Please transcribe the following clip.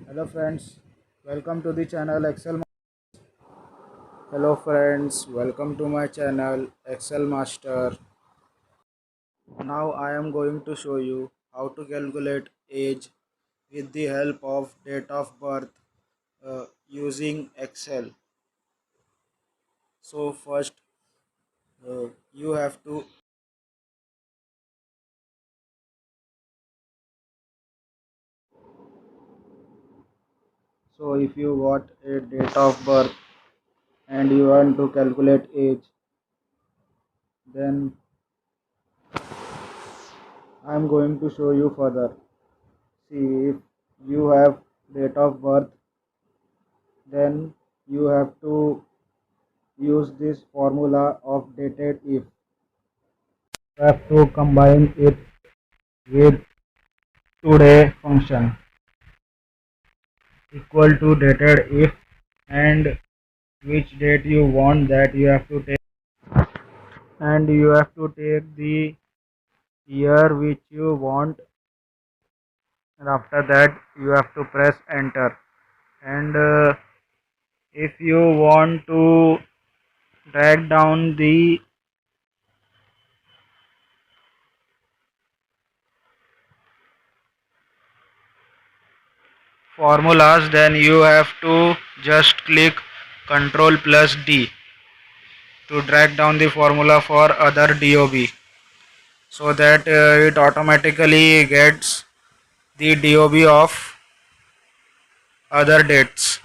Hello friends, welcome to the channel Excel. Hello friends, welcome to my channel Excel Master. Now I am going to show you how to calculate age with the help of date of birth using Excel. So first you have to so if you got a date of birth and you want to calculate age, then I am going to show you further. See, if you have date of birth, then you have to use this formula of dated if. You have to combine it with today function equal to dated if, and which date you want, that you have to take, and you have to take the year which you want, and after that you have to press enter. And if you want to drag down the formulas, then you have to just click Ctrl plus D to drag down the formula for other DOB, so that it automatically gets the DOB of other dates.